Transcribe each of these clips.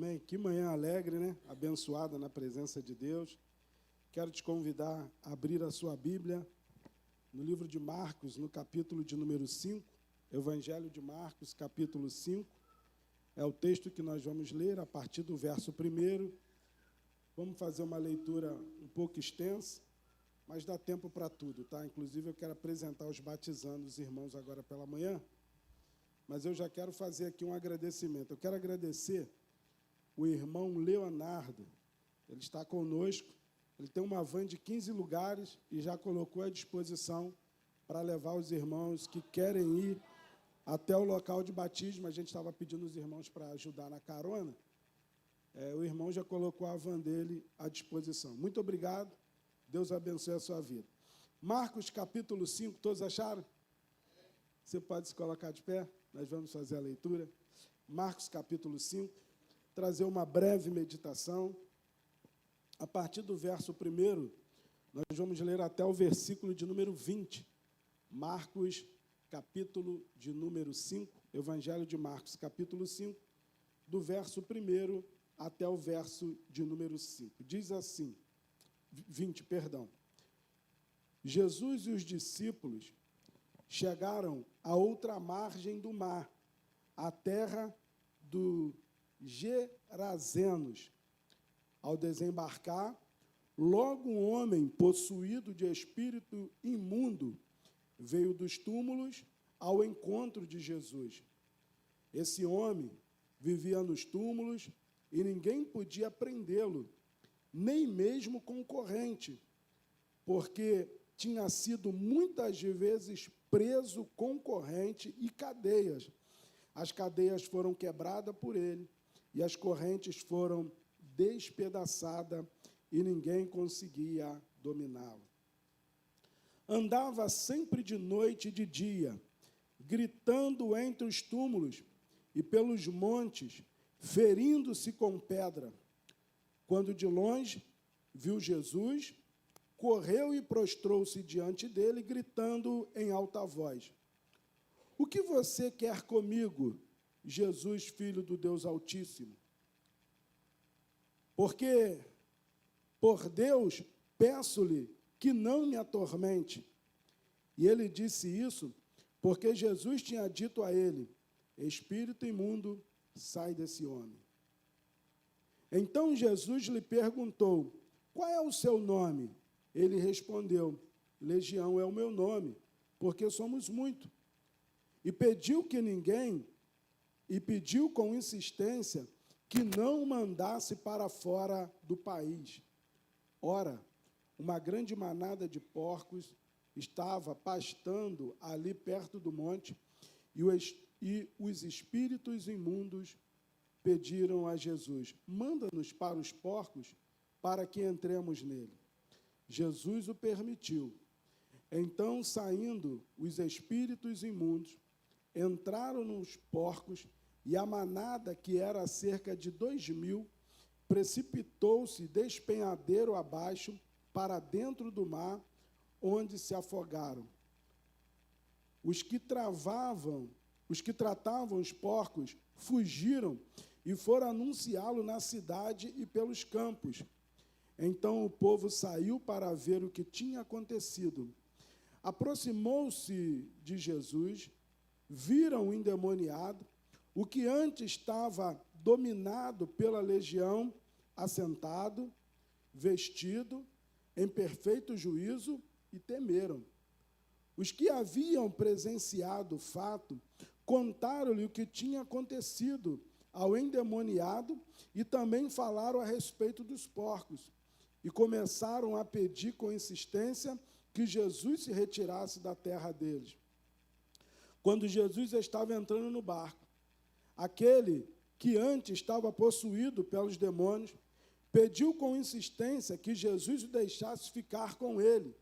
Amém? Que manhã alegre, né? Abençoada na presença de Deus. Quero te convidar a abrir a sua Bíblia no livro de Marcos, no capítulo de número 5. Evangelho de Marcos, capítulo 5. É o texto que nós vamos ler a partir do verso 1. Vamos fazer uma leitura um pouco extensa, mas dá tempo para tudo, tá? Inclusive, eu quero apresentar os batizandos, os irmãos, agora pela manhã. Mas eu já quero fazer aqui um agradecimento. Eu quero agradecer o irmão Leonardo. Ele está conosco. Ele tem uma van de 15 lugares e já colocou à disposição para levar os irmãos que querem ir até o local de batismo. A gente estava pedindo os irmãos para ajudar na carona. O irmão já colocou a van dele à disposição. Muito obrigado. Deus abençoe a sua vida. Marcos, capítulo 5, todos acharam? Você pode se colocar de pé? Nós vamos fazer a leitura. Marcos, capítulo 5, trazer uma breve meditação. A partir do verso 1, nós vamos ler até o versículo de número 20. Marcos, capítulo de número 5, Evangelho de Marcos, capítulo 5, do verso 1 até o verso de número 5. Diz assim, 20, perdão. Jesus e os discípulos chegaram à outra margem do mar, à terra dos Gerazenos. Ao desembarcar, logo um homem possuído de espírito imundo veio dos túmulos ao encontro de Jesus. Esse homem vivia nos túmulos e ninguém podia prendê-lo, nem mesmo com corrente, porque tinha sido muitas vezes preso com corrente e cadeias. As cadeias foram quebradas por ele e as correntes foram despedaçadas e ninguém conseguia dominá-lo. Andava sempre de noite e de dia, gritando entre os túmulos e pelos montes, ferindo-se com pedra. Quando de longe viu Jesus, correu e prostrou-se diante dele, gritando em alta voz: "O que você quer comigo, Jesus, Filho do Deus Altíssimo? Porque, por Deus, peço-lhe que não me atormente." E ele disse isso porque Jesus tinha dito a ele: "Espírito imundo, sai desse homem." Então Jesus lhe perguntou: "Qual é o seu nome?" Ele respondeu: "Legião é o meu nome, porque somos muito." E pediu com insistência que não o mandasse para fora do país. Ora, uma grande manada de porcos estava pastando ali perto do monte, e os espíritos imundos pediram a Jesus: "Manda-nos para os porcos, para que entremos nele." Jesus o permitiu. Então, saindo os espíritos imundos, entraram nos porcos, e a manada, que era cerca de 2.000, precipitou-se despenhadeiro abaixo para dentro do mar, onde se afogaram. Os que tratavam os porcos fugiram e foram anunciá-lo na cidade e pelos campos. Então o povo saiu para ver o que tinha acontecido. Aproximou-se de Jesus, viram o endemoniado, o que antes estava dominado pela legião, assentado, vestido, em perfeito juízo, e temeram. Os que haviam presenciado o fato contaram-lhe o que tinha acontecido ao endemoniado e também falaram a respeito dos porcos. E começaram a pedir com insistência que Jesus se retirasse da terra deles. Quando Jesus estava entrando no barco, aquele que antes estava possuído pelos demônios pediu com insistência que Jesus o deixasse ficar com ele.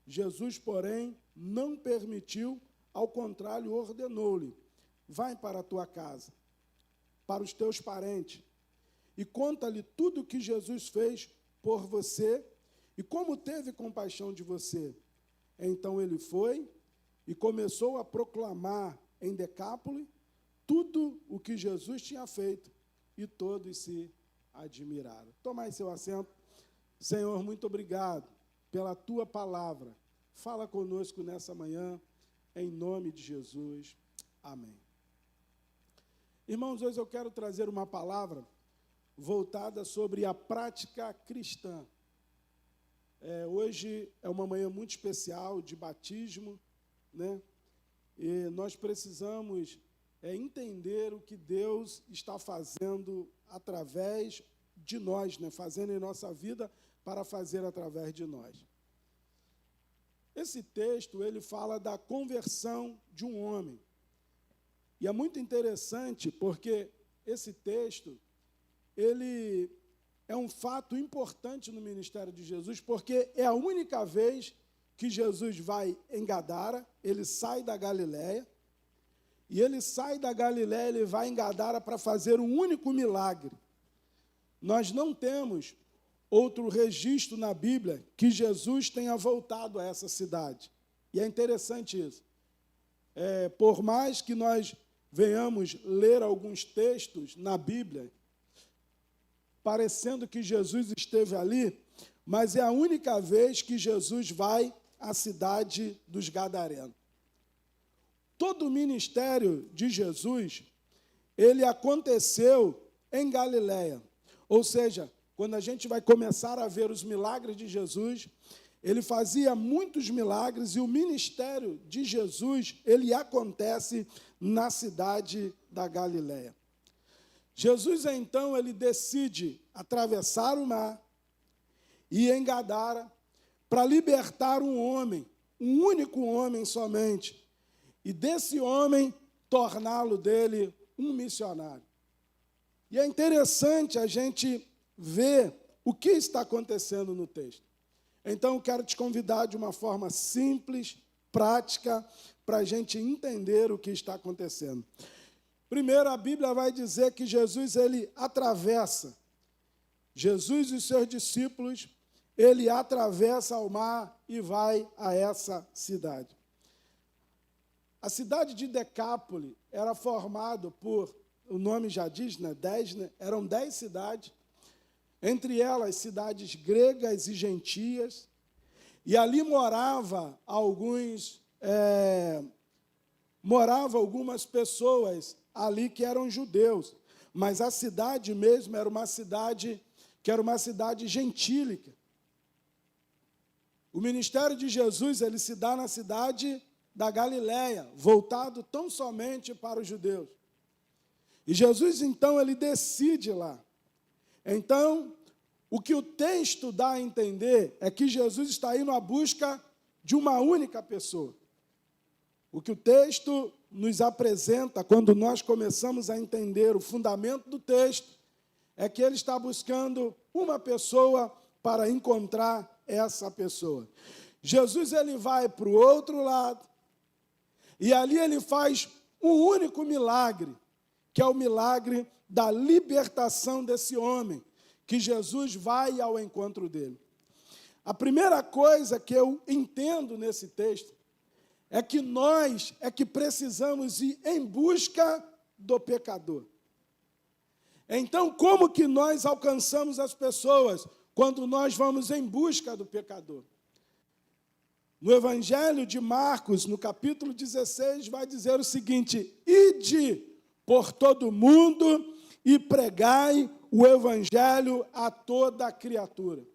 Jesus, porém, não permitiu, ao contrário, ordenou-lhe: "Vai para a tua casa, para os teus parentes, e conta-lhe tudo o que Jesus fez por você e como teve compaixão de você." Então ele foi e começou a proclamar em Decápole tudo o que Jesus tinha feito, e todos se admiraram. Tomai seu assento. Senhor, muito obrigado pela tua palavra. Fala conosco nessa manhã, em nome de Jesus. Amém. Irmãos, hoje eu quero trazer uma palavra voltada sobre a prática cristã. Hoje é uma manhã muito especial de batismo, né? E nós precisamos entender o que Deus está fazendo através de nós, né? Fazendo em nossa vida para fazer através de nós. Esse texto, ele fala da conversão de um homem. E é muito interessante porque esse texto, ele é um fato importante no ministério de Jesus, porque é a única vez que Jesus vai em Gadara, ele sai da Galileia, e ele sai da Galileia, ele vai em Gadara para fazer um único milagre. Nós não temos outro registro na Bíblia que Jesus tenha voltado a essa cidade. E é interessante isso. Por mais que nós venhamos ler alguns textos na Bíblia, parecendo que Jesus esteve ali, mas é a única vez que Jesus vai à cidade dos Gadarenos. Todo o ministério de Jesus, ele aconteceu em Galileia. Ou seja, quando a gente vai começar a ver os milagres de Jesus, ele fazia muitos milagres e o ministério de Jesus, ele acontece na cidade da Galileia. Jesus, então, ele decide atravessar o mar e ir em Gadara para libertar um homem, um único homem somente, e desse homem torná-lo dele um missionário. E é interessante a gente ver o que está acontecendo no texto. Então, eu quero te convidar de uma forma simples, prática, para a gente entender o que está acontecendo. Primeiro, a Bíblia vai dizer que Jesus, ele atravessa. Jesus e os seus discípulos, ele atravessa o mar e vai a essa cidade. A cidade de Decápole era formada por, o nome já diz, né, 10, né, eram 10 cidades, entre elas cidades gregas e gentias, e ali moravam algumas pessoas ali que eram judeus, mas a cidade mesmo era uma cidade gentílica. O ministério de Jesus, ele se dá na cidade da Galileia, voltado tão somente para os judeus. E Jesus, então, ele decide lá. Então, o que o texto dá a entender é que Jesus está indo à busca de uma única pessoa. O que o texto nos apresenta, quando nós começamos a entender o fundamento do texto, é que ele está buscando uma pessoa para encontrar essa pessoa. Jesus, ele vai para o outro lado, e ali ele faz um único milagre, que é o milagre da libertação desse homem, que Jesus vai ao encontro dele. A primeira coisa que eu entendo nesse texto é que nós precisamos ir em busca do pecador. Então, como que nós alcançamos as pessoas quando nós vamos em busca do pecador? No Evangelho de Marcos, no capítulo 16, vai dizer o seguinte: ide por todo mundo e pregai o Evangelho a toda a criatura.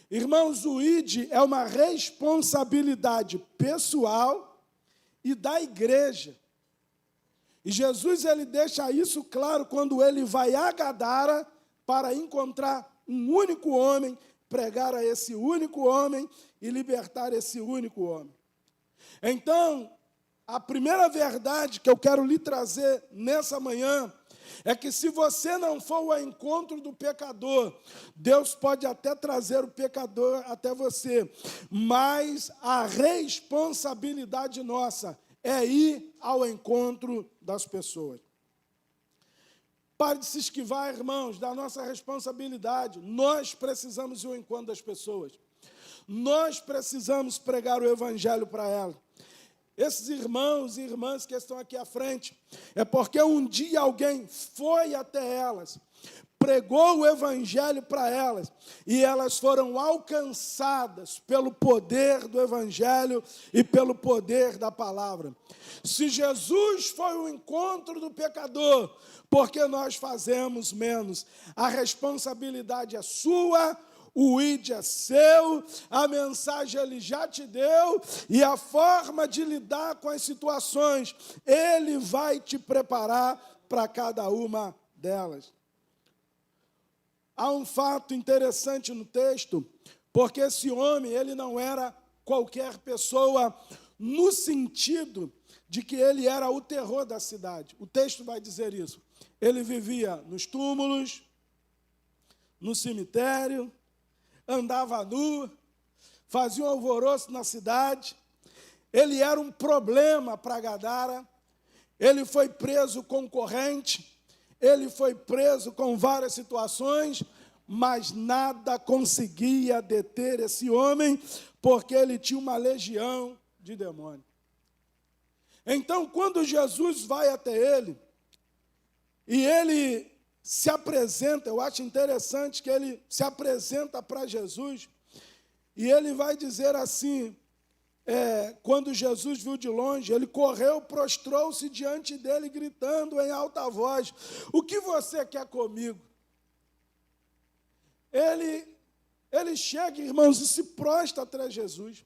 Irmãos, o ide é uma responsabilidade pessoal e da igreja. E Jesus, ele deixa isso claro quando ele vai a Gadara para encontrar um único homem, pregar a esse único homem e libertar esse único homem. Então, a primeira verdade que eu quero lhe trazer nessa manhã é que se você não for ao encontro do pecador, Deus pode até trazer o pecador até você, mas a responsabilidade nossa é ir ao encontro das pessoas. Pare de se esquivar, irmãos, da nossa responsabilidade. Nós precisamos ir ao encontro das pessoas. Nós precisamos pregar o Evangelho para elas. esses irmãos e irmãs que estão aqui à frente, é porque um dia alguém foi até elas, pregou o evangelho para elas, e elas foram alcançadas pelo poder do evangelho e pelo poder da palavra. Se Jesus foi o encontro do pecador, por que nós fazemos menos? A responsabilidade é sua, o ID é seu, a mensagem Ele já te deu, e a forma de lidar com as situações, Ele vai te preparar para cada uma delas. Há um fato interessante no texto, porque esse homem, ele não era qualquer pessoa, no sentido de que ele era o terror da cidade. O texto vai dizer isso. Ele vivia nos túmulos, no cemitério, andava nu, fazia um alvoroço na cidade. Ele era um problema para Gadara. Ele foi preso com corrente. Ele foi preso com várias situações, mas nada conseguia deter esse homem, porque ele tinha uma legião de demônios. Então, quando Jesus vai até ele, e ele se apresenta, eu acho interessante que ele se apresenta para Jesus, e ele vai dizer assim, quando Jesus viu de longe, ele correu, prostrou-se diante dele, gritando em alta voz, o que você quer comigo? Ele chega, irmãos, e se prostra atrás de Jesus.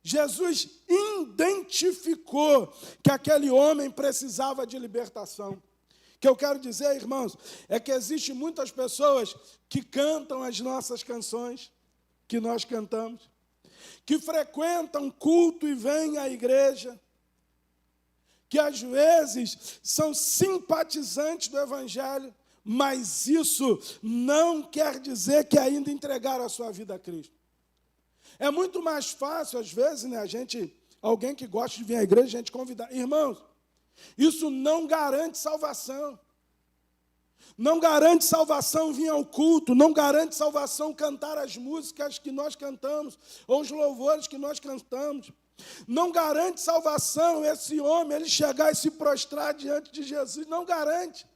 Jesus identificou que aquele homem precisava de libertação. O que eu quero dizer, irmãos, é que existem muitas pessoas que cantam as nossas canções, que nós cantamos, que frequentam culto e vêm à igreja, que às vezes são simpatizantes do Evangelho, mas isso não quer dizer que ainda entregaram a sua vida a Cristo. É muito mais fácil, às vezes, né, alguém que gosta de vir à igreja, a gente convidar. Irmãos, isso não garante salvação. Não garante salvação vir ao culto, não garante salvação cantar as músicas que nós cantamos, ou os louvores que nós cantamos. Não garante salvação esse homem, ele chegar e se prostrar diante de Jesus, não garante.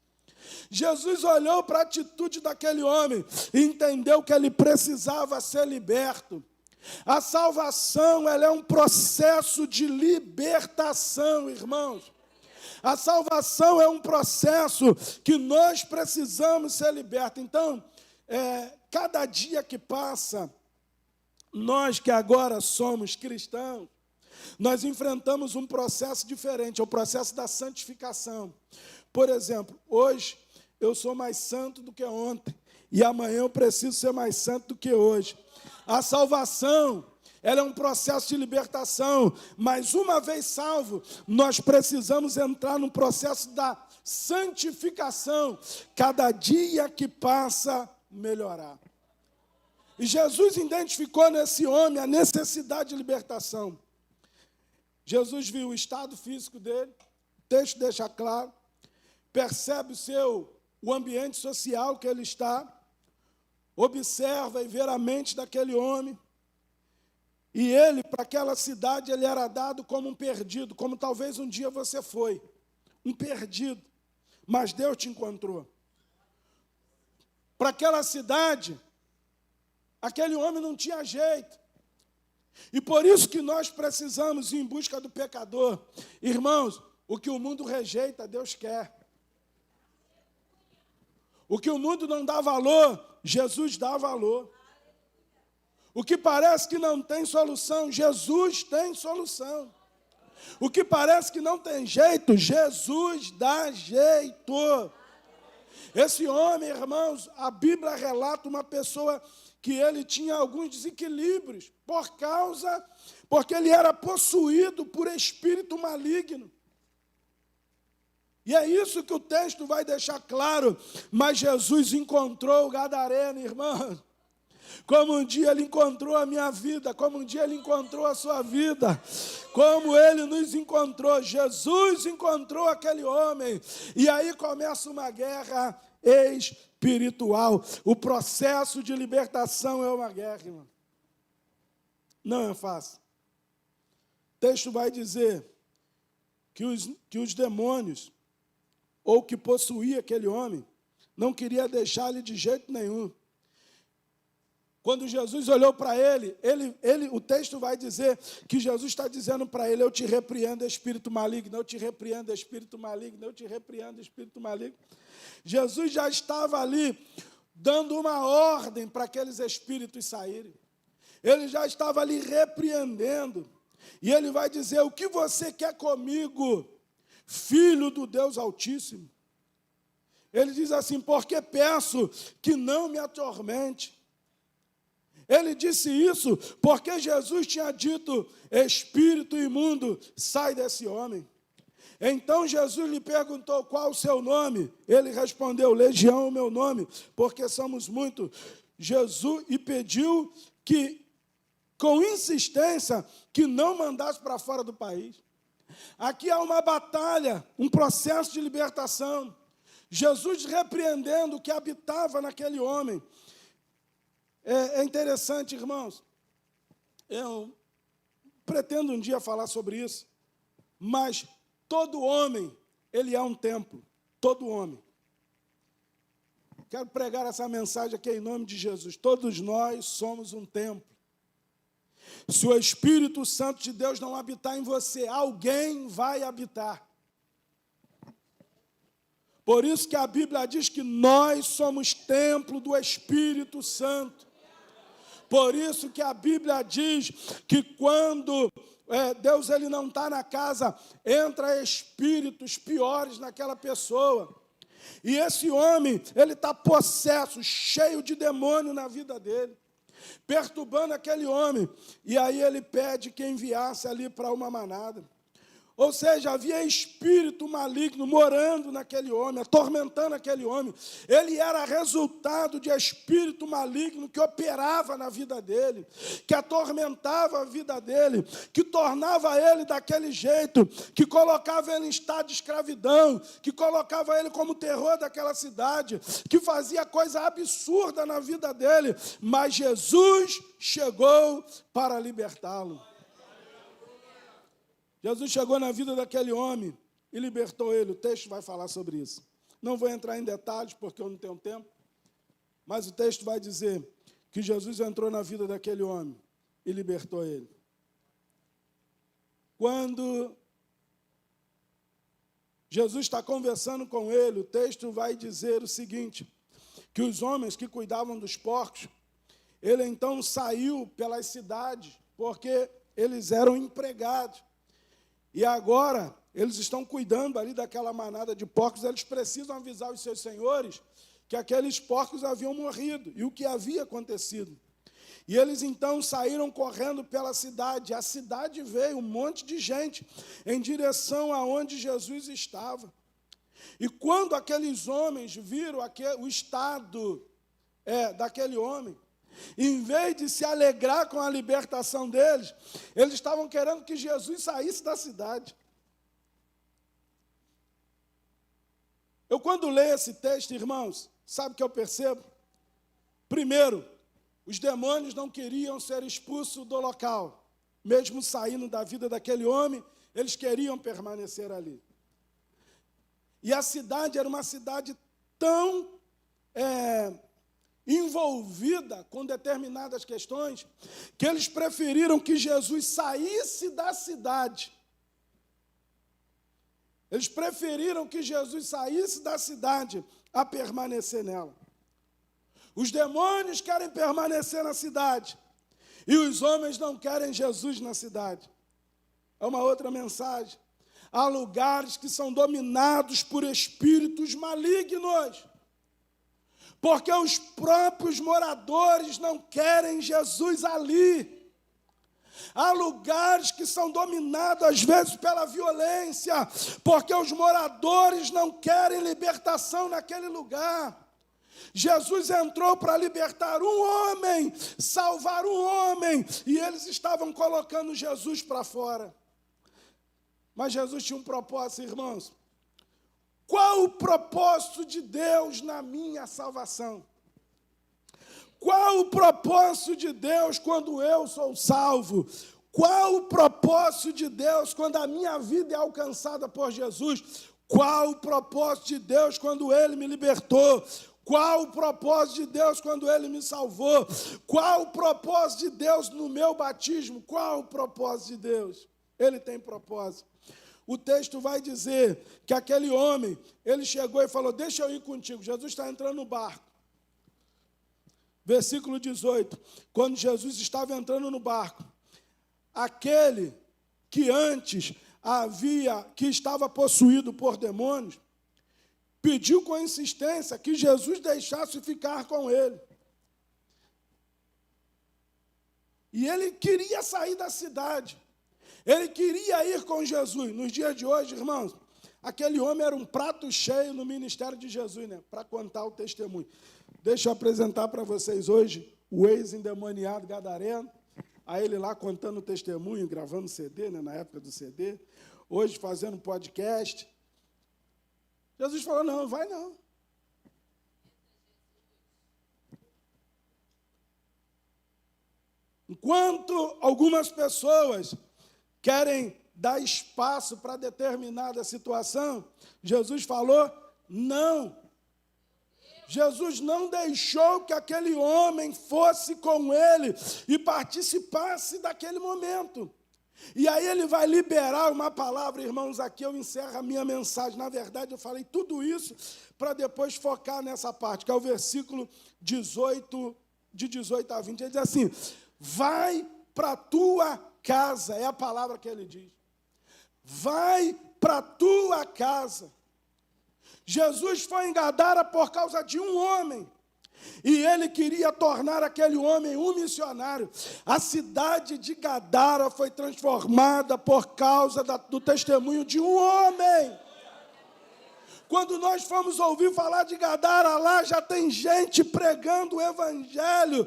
Jesus olhou para a atitude daquele homem e entendeu que ele precisava ser liberto. A salvação, ela é um processo de libertação, irmãos. A salvação é um processo que nós precisamos ser libertos. Então, cada dia que passa, nós que agora somos cristãos, nós enfrentamos um processo diferente, é o processo da santificação. Por exemplo, hoje eu sou mais santo do que ontem, e amanhã eu preciso ser mais santo do que hoje. A salvação, ela é um processo de libertação, mas uma vez salvo, nós precisamos entrar no processo da santificação, cada dia que passa, melhorar. E Jesus identificou nesse homem a necessidade de libertação. Jesus viu o estado físico dele, o texto deixa claro, percebe o ambiente social que ele está, observa e vê a mente daquele homem, e ele, para aquela cidade, ele era dado como um perdido, como talvez um dia você foi, um perdido, mas Deus te encontrou. Para aquela cidade, aquele homem não tinha jeito, e por isso que nós precisamos ir em busca do pecador. Irmãos, o que o mundo rejeita, Deus quer. O que o mundo não dá valor, Jesus dá valor. O que parece que não tem solução, Jesus tem solução. O que parece que não tem jeito, Jesus dá jeito. Esse homem, irmãos, a Bíblia relata uma pessoa que ele tinha alguns desequilíbrios, porque ele era possuído por espírito maligno. E é isso que o texto vai deixar claro. Mas Jesus encontrou o gadareno, irmão. Como um dia ele encontrou a minha vida, como um dia ele encontrou a sua vida, como ele nos encontrou. Jesus encontrou aquele homem. E aí começa uma guerra espiritual. O processo de libertação é uma guerra, irmão. Não é fácil. texto vai dizer que os demônios, ou que possuía aquele homem, não queria deixar ele de jeito nenhum. Quando Jesus olhou para ele, o texto vai dizer que Jesus está dizendo para ele: eu te repreendo, espírito maligno, eu te repreendo, espírito maligno, eu te repreendo, espírito maligno. Jesus já estava ali dando uma ordem para aqueles espíritos saírem. Ele já estava ali repreendendo. E ele vai dizer: o que você quer comigo, filho do Deus Altíssimo? Ele diz assim: porque peço que não me atormente. Ele disse isso porque Jesus tinha dito: espírito imundo, sai desse homem. Então Jesus lhe perguntou: qual o seu nome? Ele respondeu: Legião é o meu nome, porque somos muitos. Jesus e pediu que, com insistência, que não mandasse para fora do país. Aqui há uma batalha, um processo de libertação. Jesus repreendendo o que habitava naquele homem. É interessante, irmãos, eu pretendo um dia falar sobre isso, mas todo homem, ele é um templo, todo homem. Quero pregar essa mensagem aqui em nome de Jesus. Todos nós somos um templo. Se o Espírito Santo de Deus não habitar em você, alguém vai habitar. Por isso que a Bíblia diz que nós somos templo do Espírito Santo. Por isso que a Bíblia diz que quando Deus ele não está na casa, entra espíritos piores naquela pessoa. E esse homem, ele está possesso, cheio de demônio na vida dele, perturbando aquele homem. E aí ele pede que enviasse ali para uma manada. Ou seja, havia espírito maligno morando naquele homem, atormentando aquele homem. Ele era resultado de espírito maligno que operava na vida dele, que atormentava a vida dele, que tornava ele daquele jeito, que colocava ele em estado de escravidão, que colocava ele como terror daquela cidade, que fazia coisa absurda na vida dele. Mas Jesus chegou para libertá-lo. Jesus chegou na vida daquele homem e libertou ele. O texto vai falar sobre isso. Não vou entrar em detalhes, porque eu não tenho tempo, mas o texto vai dizer que Jesus entrou na vida daquele homem e libertou ele. Quando Jesus está conversando com ele, o texto vai dizer o seguinte, que os homens que cuidavam dos porcos, ele então saiu pelas cidades, porque eles eram empregados. E agora, eles estão cuidando ali daquela manada de porcos, eles precisam avisar os seus senhores que aqueles porcos haviam morrido e o que havia acontecido. E eles então saíram correndo pela cidade. A cidade veio, um monte de gente, em direção aonde Jesus estava. E quando aqueles homens viram o estado daquele homem, em vez de se alegrar com a libertação deles, eles estavam querendo que Jesus saísse da cidade. Eu, quando leio esse texto, irmãos, sabe o que eu percebo? Primeiro, os demônios não queriam ser expulsos do local. Mesmo saindo da vida daquele homem, eles queriam permanecer ali. E a cidade era uma cidade tão envolvida com determinadas questões, que eles preferiram que Jesus saísse da cidade. Eles preferiram que Jesus saísse da cidade a permanecer nela. Os demônios querem permanecer na cidade e os homens não querem Jesus na cidade. É uma outra mensagem. Há lugares que são dominados por espíritos malignos, porque os próprios moradores não querem Jesus ali. Há lugares que são dominados, às vezes, pela violência, porque os moradores não querem libertação naquele lugar. Jesus entrou para libertar um homem, salvar um homem, e eles estavam colocando Jesus para fora. Mas Jesus tinha um propósito, irmãos. Qual o propósito de Deus na minha salvação? Qual o propósito de Deus quando eu sou salvo? Qual o propósito de Deus quando a minha vida é alcançada por Jesus? Qual o propósito de Deus quando Ele me libertou? Qual o propósito de Deus quando Ele me salvou? Qual o propósito de Deus no meu batismo? Qual o propósito de Deus? Ele tem propósito. O texto vai dizer que aquele homem, ele chegou e falou, deixa eu ir contigo. Jesus está entrando no barco. Versículo 18. Quando Jesus estava entrando no barco, aquele que antes que estava possuído por demônios, pediu com insistência que Jesus deixasse ficar com ele. E ele queria sair da cidade. Ele queria ir com Jesus. Nos dias de hoje, irmãos, aquele homem era um prato cheio no ministério de Jesus, né? Para contar o testemunho. Deixa eu apresentar para vocês hoje o ex-endemoniado gadareno. A ele lá contando o testemunho, gravando CD, né? Na época do CD. Hoje fazendo podcast. Jesus falou, não, vai não. Enquanto algumas pessoas querem dar espaço para determinada situação, Jesus falou, não. Jesus não deixou que aquele homem fosse com ele e participasse daquele momento. E aí ele vai liberar uma palavra, irmãos, aqui eu encerro a minha mensagem. Na verdade, eu falei tudo isso para depois focar nessa parte, que é o versículo 18, de 18 a 20. Ele diz assim, vai para a tua casa, é a palavra que ele diz. Vai para a tua casa. Jesus foi em Gadara por causa de um homem. E ele queria tornar aquele homem um missionário. A cidade de Gadara foi transformada por causa do testemunho de um homem. Quando nós fomos ouvir falar de Gadara, lá já tem gente pregando o evangelho.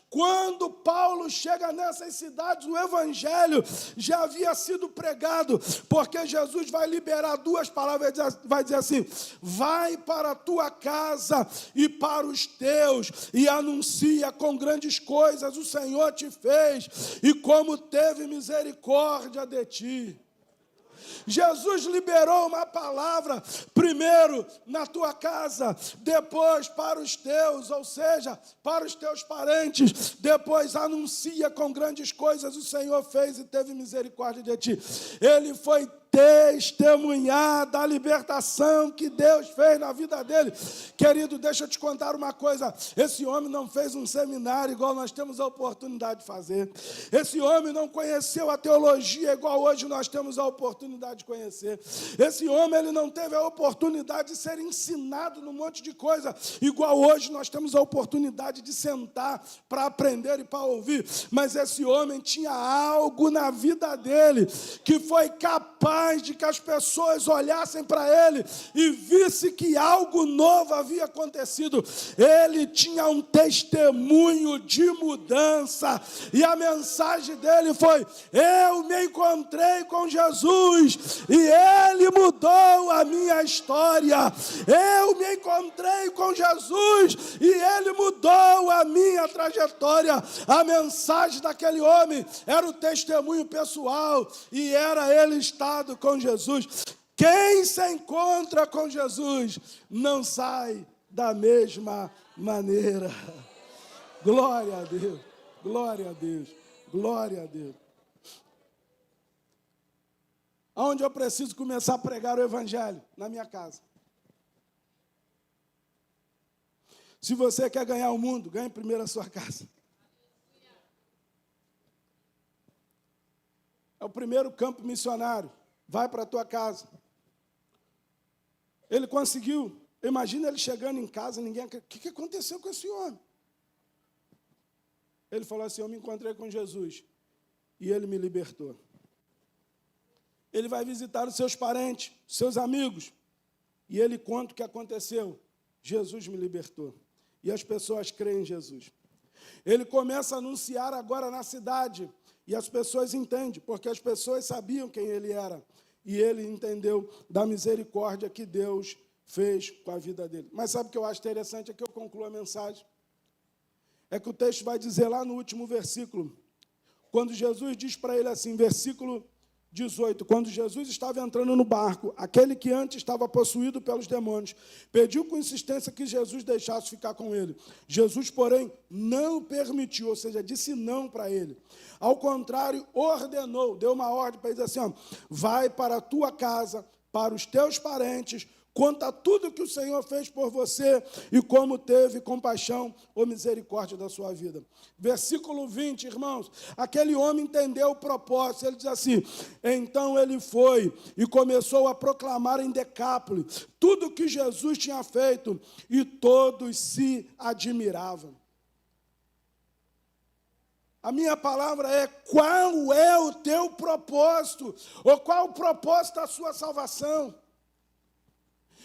Quando Paulo chega nessas cidades, o evangelho já havia sido pregado, porque Jesus vai liberar duas palavras, vai dizer assim, vai para a tua casa e para os teus, e anuncia com grandes coisas o Senhor te fez, e como teve misericórdia de ti. Jesus liberou uma palavra, primeiro na tua casa, depois para os teus, ou seja, para os teus parentes, depois anuncia com grandes coisas o Senhor fez e teve misericórdia de ti. Ele foi testemunhar da libertação que Deus fez na vida dele. Querido, deixa eu te contar uma coisa, esse homem não fez um seminário igual nós temos a oportunidade de fazer. Esse homem não conheceu a teologia igual hoje nós temos a oportunidade de conhecer. Esse homem, ele não teve a oportunidade de ser ensinado num monte de coisa, igual hoje nós temos a oportunidade de sentar para aprender e para ouvir. Mas esse homem tinha algo na vida dele que foi capaz de que as pessoas olhassem para ele e vissem que algo novo havia acontecido. Ele tinha um testemunho de mudança e a mensagem dele foi, eu me encontrei com Jesus e ele mudou a minha história. Eu me encontrei com Jesus e ele mudou a minha trajetória. A mensagem daquele homem era o testemunho pessoal e era ele estado com Jesus. Quem se encontra com Jesus não sai da mesma maneira. Glória a Deus, glória a Deus, glória a Deus. Aonde eu preciso começar a pregar o evangelho? Na minha casa. Se você quer ganhar o mundo, ganhe primeiro a sua casa. É o primeiro campo missionário. Vai para a tua casa. Ele conseguiu. Imagina ele chegando em casa, ninguém... O que aconteceu com esse homem? Ele falou assim, eu me encontrei com Jesus e ele me libertou. Ele vai visitar os seus parentes, seus amigos, e ele conta o que aconteceu. Jesus me libertou. E as pessoas creem em Jesus. Ele começa a anunciar agora na cidade, e as pessoas entendem, porque as pessoas sabiam quem ele era. E ele entendeu da misericórdia que Deus fez com a vida dele. Mas sabe o que eu acho interessante? É que eu concluo a mensagem. É que o texto vai dizer lá no último versículo, quando Jesus diz para ele assim, versículo 18, quando Jesus estava entrando no barco, aquele que antes estava possuído pelos demônios, pediu com insistência que Jesus deixasse ficar com ele. Jesus, porém, não permitiu, ou seja, disse não para ele. Ao contrário, ordenou, deu uma ordem para ele dizer assim, vai para a tua casa, para os teus parentes, conta tudo que o Senhor fez por você e como teve compaixão ou misericórdia da sua vida. Versículo 20, irmãos, aquele homem entendeu o propósito, ele diz assim, então ele foi e começou a proclamar em Decápolis tudo que Jesus tinha feito e todos se admiravam. A minha palavra é, qual é o teu propósito? Ou qual o propósito da sua salvação?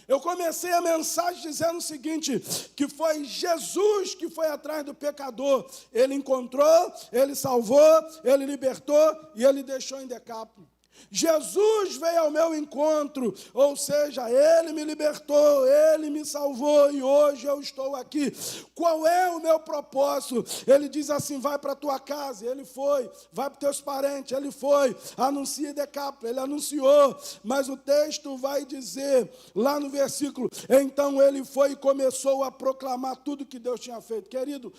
Eu comecei a mensagem dizendo o seguinte, que foi Jesus que foi atrás do pecador. Ele encontrou, ele salvou, ele libertou e ele deixou em Decápolis. Jesus veio ao meu encontro, ou seja, Ele me libertou, Ele me salvou e hoje eu estou aqui. Qual é o meu propósito? Ele diz assim, vai para a tua casa, ele foi, vai para os teus parentes, ele foi, anuncia Decápolis, ele anunciou, mas o texto vai dizer, lá no versículo, então ele foi e começou a proclamar tudo que Deus tinha feito. Querido,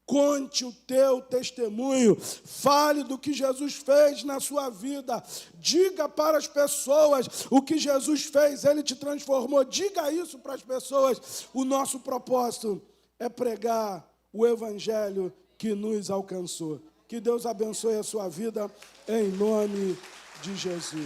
conte o teu testemunho, fale do que Jesus fez na sua vida, diga para as pessoas o que Jesus fez, Ele te transformou, diga isso para as pessoas. O nosso propósito é pregar o Evangelho que nos alcançou. Que Deus abençoe a sua vida, em nome de Jesus.